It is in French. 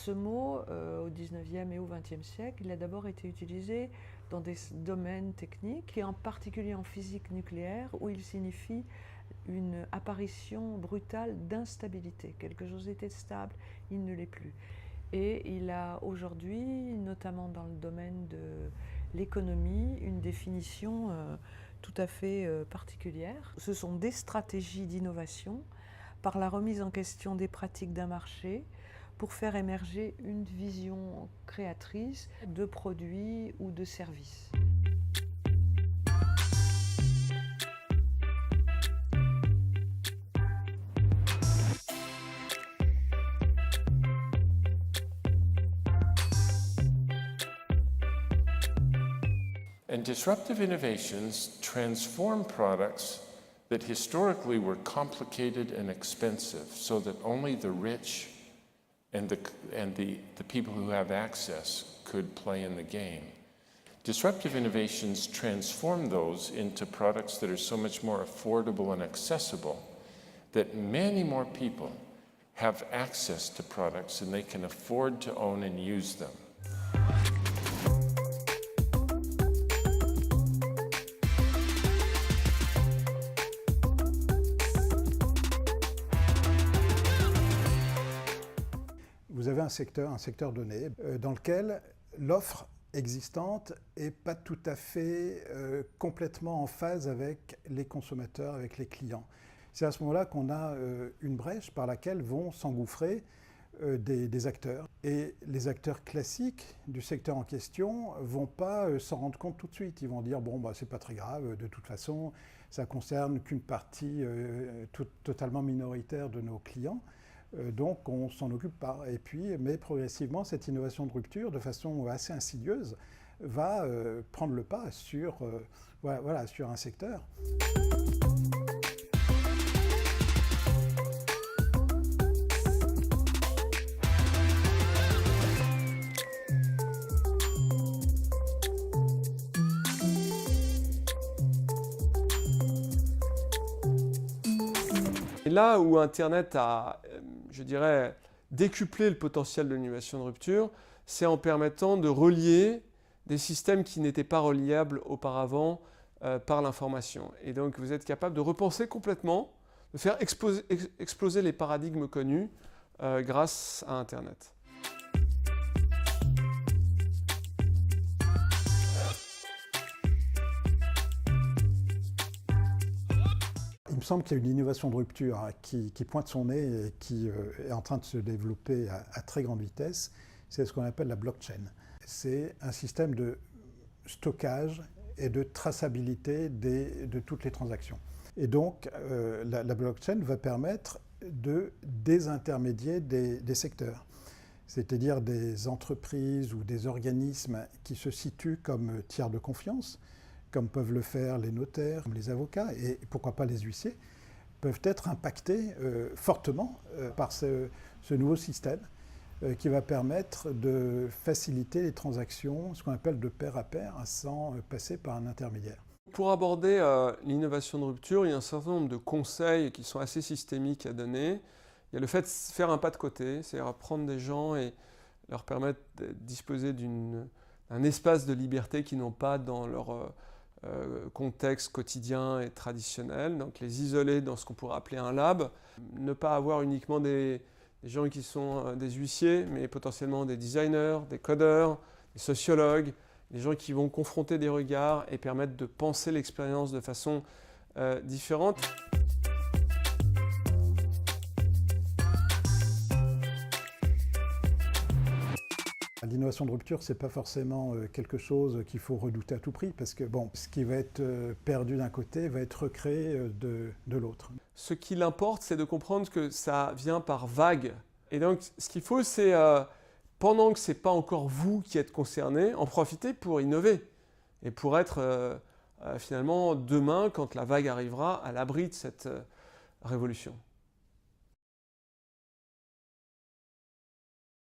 ce mot, au XIXe et au XXe siècle, il a d'abord été utilisé dans des domaines techniques, et en particulier en physique nucléaire, où il signifie une apparition brutale d'instabilité. Quelque chose était stable, il ne l'est plus. Et il a aujourd'hui, notamment dans le domaine de l'économie, une définition tout à fait particulière. Ce sont des stratégies d'innovation par la remise en question des pratiques d'un marché pour faire émerger une vision créatrice de produits ou de services. And disruptive innovations transform products that historically were complicated and expensive so that only the rich and the people who have access could play in the game. Disruptive innovations transform those into products that are so much more affordable and accessible that many more people have access to products and they can afford to own and use them. Vous avez un secteur donné, dans lequel l'offre existante n'est pas tout à fait complètement en phase avec les consommateurs, avec les clients. C'est à ce moment-là qu'on a une brèche par laquelle vont s'engouffrer des acteurs. Et les acteurs classiques du secteur en question ne vont pas s'en rendre compte tout de suite. Ils vont dire, bon, bah, c'est pas très grave, de toute façon, ça ne concerne qu'une partie totalement minoritaire de nos clients. Donc on ne s'en occupe pas. Et puis, mais progressivement, cette innovation de rupture, de façon assez insidieuse, va prendre le pas sur, sur un secteur. Et là où Internet a, je dirais, décuplé le potentiel de l'innovation de rupture, c'est en permettant de relier des systèmes qui n'étaient pas reliables auparavant par l'information. Et donc vous êtes capable de repenser complètement, de faire exploser les paradigmes connus grâce à Internet. Il me semble qu'il y a une innovation de rupture qui pointe son nez et qui est en train de se développer à très grande vitesse. C'est ce qu'on appelle la blockchain. C'est un système de stockage et de traçabilité de toutes les transactions. Et donc, la blockchain va permettre de désintermédier des secteurs, c'est-à-dire des entreprises ou des organismes qui se situent comme tiers de confiance, comme peuvent le faire les notaires, les avocats, et pourquoi pas les huissiers, peuvent être impactés fortement par ce nouveau système qui va permettre de faciliter les transactions, ce qu'on appelle de pair à pair, sans passer par un intermédiaire. Pour aborder l'innovation de rupture, il y a un certain nombre de conseils qui sont assez systémiques à donner. Il y a le fait de faire un pas de côté, c'est-à-dire prendre des gens et leur permettre de disposer d'un espace de liberté qu'ils n'ont pas dans leur contexte quotidien et traditionnel, donc les isoler dans ce qu'on pourrait appeler un lab, ne pas avoir uniquement des gens qui sont des huissiers, mais potentiellement des designers, des codeurs, des sociologues, des gens qui vont confronter des regards et permettre de penser l'expérience de façon différente. L'innovation de rupture, ce n'est pas forcément quelque chose qu'il faut redouter à tout prix, parce que bon, ce qui va être perdu d'un côté va être recréé de l'autre. Ce qui importe, c'est de comprendre que ça vient par vagues. Et donc, ce qu'il faut, c'est, pendant que ce n'est pas encore vous qui êtes concerné, en profiter pour innover et pour être finalement demain, quand la vague arrivera, à l'abri de cette révolution.